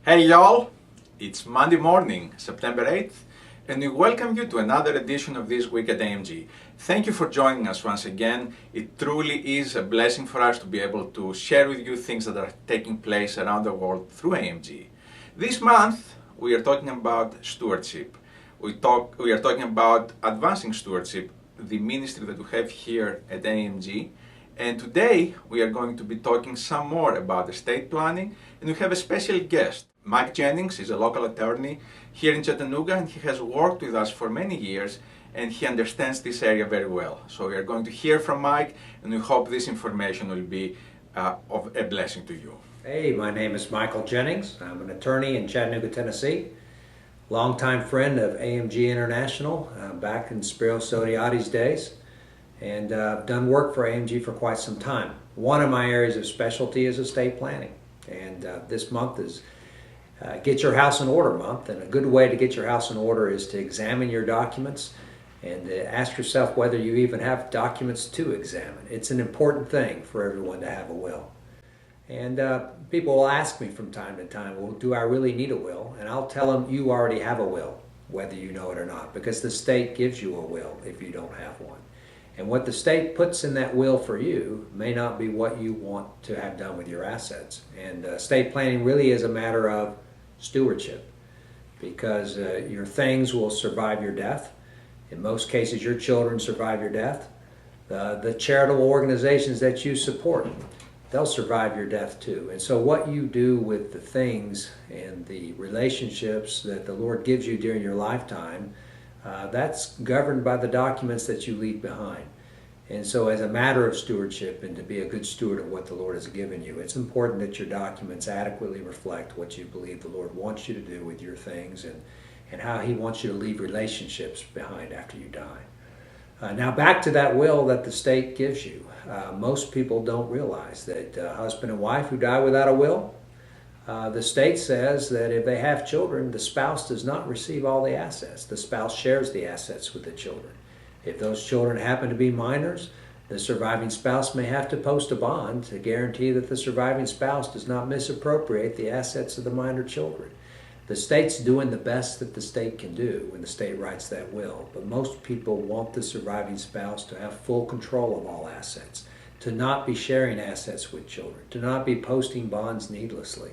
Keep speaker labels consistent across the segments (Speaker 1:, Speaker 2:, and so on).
Speaker 1: Hey y'all, it's Monday morning, September 8th, and we welcome you to another edition of This Week at AMG. Thank you for joining us once again. It truly is a blessing for us to be able to share with you things that are taking place around the world through AMG. This month, we are talking about stewardship. We are talking about advancing stewardship, the ministry that we have here at AMG. And today we are going to be talking some more about estate planning, and we have a special guest. Mike Jennings is a local attorney here in Chattanooga, and he has worked with us for many years, and he understands this area very well. So we are going to hear from Mike, and we hope this information will be of a blessing to you.
Speaker 2: Hey, my name is Michael Jennings. I'm an attorney in Chattanooga, Tennessee. Longtime friend of AMG International back in Spiro Sodiati's days. And I've done work for AMG for quite some time. One of my areas of specialty is estate planning. And this month is Get Your House in Order month. And a good way to get your house in order is to examine your documents and ask yourself whether you even have documents to examine. It's an important thing for everyone to have a will. And people will ask me from time to time, well, do I really need a will? And I'll tell them, you already have a will, whether you know it or not, because the state gives you a will if you don't have one. And what the state puts in that will for you may not be what you want to have done with your assets. And estate planning really is a matter of stewardship, because your things will survive your death. In most cases, your children survive your death. The charitable organizations that you support, they'll survive your death too. And so what you do with the things and the relationships that the Lord gives you during your lifetime, that's governed by the documents that you leave behind. And so as a matter of stewardship and to be a good steward of what the Lord has given you, it's important that your documents adequately reflect what you believe the Lord wants you to do with your things and how He wants you to leave relationships behind after you die. Now back to that will that the state gives you. Most people don't realize that husband and wife who die without a will, the state says that if they have children, the spouse does not receive all the assets. The spouse shares the assets with the children. If those children happen to be minors, the surviving spouse may have to post a bond to guarantee that the surviving spouse does not misappropriate the assets of the minor children. The state's doing the best that the state can do when the state writes that will, but most people want the surviving spouse to have full control of all assets, to not be sharing assets with children, to not be posting bonds needlessly.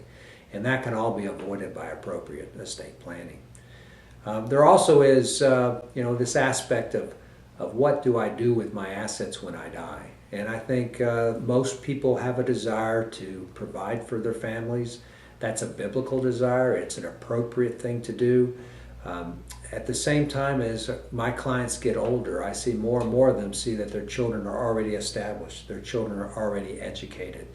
Speaker 2: And that can all be avoided by appropriate estate planning. There also is, this aspect of what do I do with my assets when I die. And I think most people have a desire to provide for their families. That's a biblical desire. It's an appropriate thing to do. At the same time, as my clients get older, I see more and more of them see that their children are already established. Their children are already educated.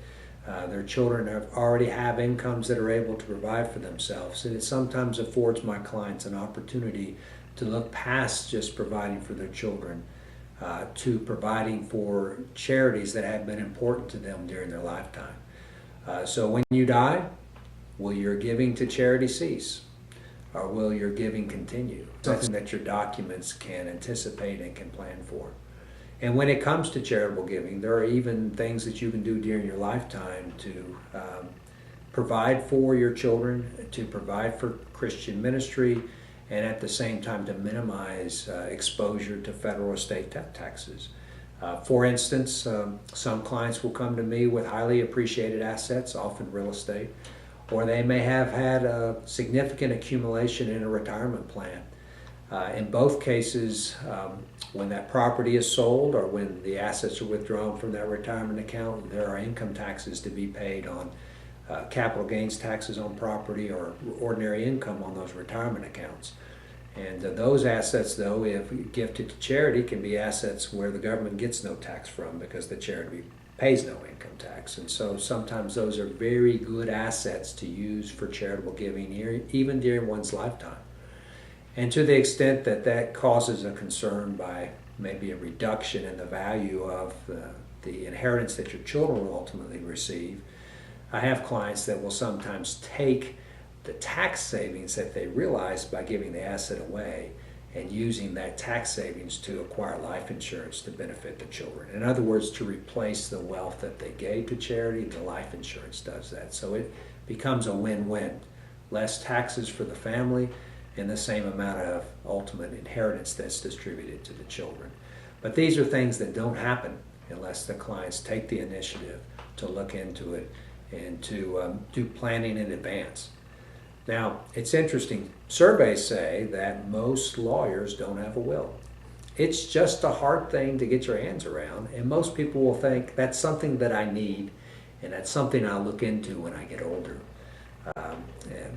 Speaker 2: Their children already have incomes that are able to provide for themselves. And it sometimes affords my clients an opportunity to look past just providing for their children to providing for charities that have been important to them during their lifetime. So when you die, will your giving to charity cease? Or will your giving continue? Something that your documents can anticipate and can plan for. And when it comes to charitable giving, there are even things that you can do during your lifetime to provide for your children, to provide for Christian ministry, and at the same time to minimize exposure to federal estate taxes. For instance, some clients will come to me with highly appreciated assets, often real estate, or they may have had a significant accumulation in a retirement plan. In both cases, when that property is sold or when the assets are withdrawn from that retirement account, there are income taxes to be paid on capital gains taxes on property or ordinary income on those retirement accounts. And those assets, though, if gifted to charity, can be assets where the government gets no tax from because the charity pays no income tax. And so sometimes those are very good assets to use for charitable giving, even during one's lifetime. And to the extent that that causes a concern by maybe a reduction in the value of the inheritance that your children will ultimately receive, I have clients that will sometimes take the tax savings that they realize by giving the asset away and using that tax savings to acquire life insurance to benefit the children. In other words, to replace the wealth that they gave to charity, the life insurance does that. So it becomes a win-win less taxes for the family, and the same amount of ultimate inheritance that's distributed to the children. But these are things that don't happen unless the clients take the initiative to look into it and to do planning in advance. Now, it's interesting. Surveys say that most lawyers don't have a will. It's just a hard thing to get your hands around, and most people will think that's something that I need, and that's something I'll look into when I get older.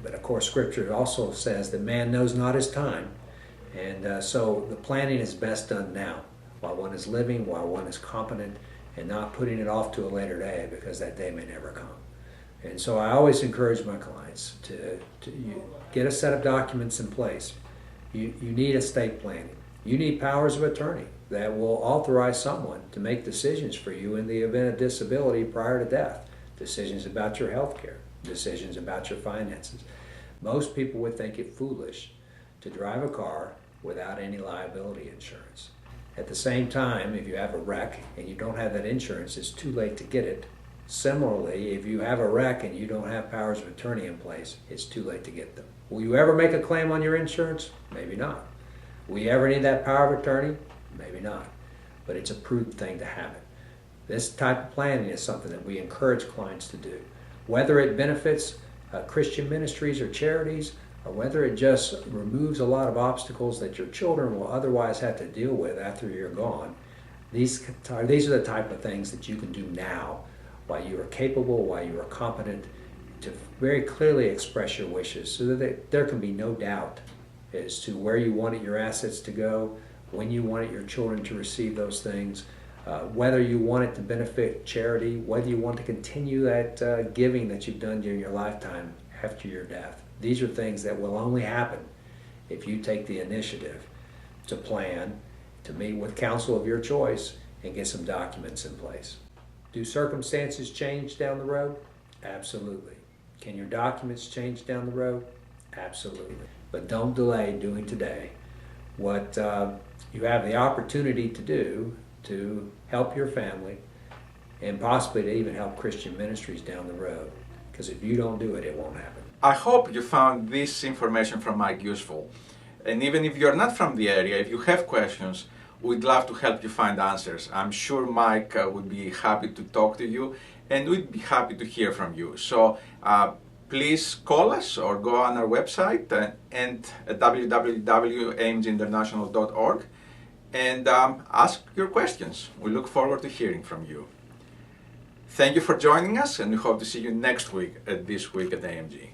Speaker 2: But of course, Scripture also says that man knows not his time, and so the planning is best done now, while one is living, while one is competent, and not putting it off to a later day, because that day may never come. And so I always encourage my clients to get a set of documents in place. You need estate planning. You need powers of attorney that will authorize someone to make decisions for you in the event of disability prior to death. Decisions about your health care, decisions about your finances. Most people would think it foolish to drive a car without any liability insurance. At the same time, if you have a wreck and you don't have that insurance, it's too late to get it. Similarly, if you have a wreck and you don't have powers of attorney in place, it's too late to get them. Will you ever make a claim on your insurance? Maybe not. Will you ever need that power of attorney? Maybe not. But it's a prudent thing to have it. This type of planning is something that we encourage clients to do. Whether it benefits Christian ministries or charities, or whether it just removes a lot of obstacles that your children will otherwise have to deal with after you're gone, these are the type of things that you can do now while you are capable, while you are competent, to very clearly express your wishes so that there can be no doubt as to where you wanted your assets to go, when you wanted your children to receive those things, whether you want it to benefit charity, whether you want to continue that giving that you've done during your lifetime after your death. These are things that will only happen if you take the initiative to plan, to meet with counsel of your choice, and get some documents in place. Do circumstances change down the road? Absolutely. Can your documents change down the road? Absolutely. But don't delay doing today what you have the opportunity to do to help your family and possibly to even help Christian ministries down the road. Because if you don't do it, it won't happen.
Speaker 1: I hope you found this information from Mike useful. And even if you're not from the area, if you have questions, we'd love to help you find answers. I'm sure Mike would be happy to talk to you, and we'd be happy to hear from you. So please call us or go on our website and at www.amginternational.org and ask your questions. We look forward to hearing from you. Thank you for joining us, and we hope to see you next week at This Week at AMG.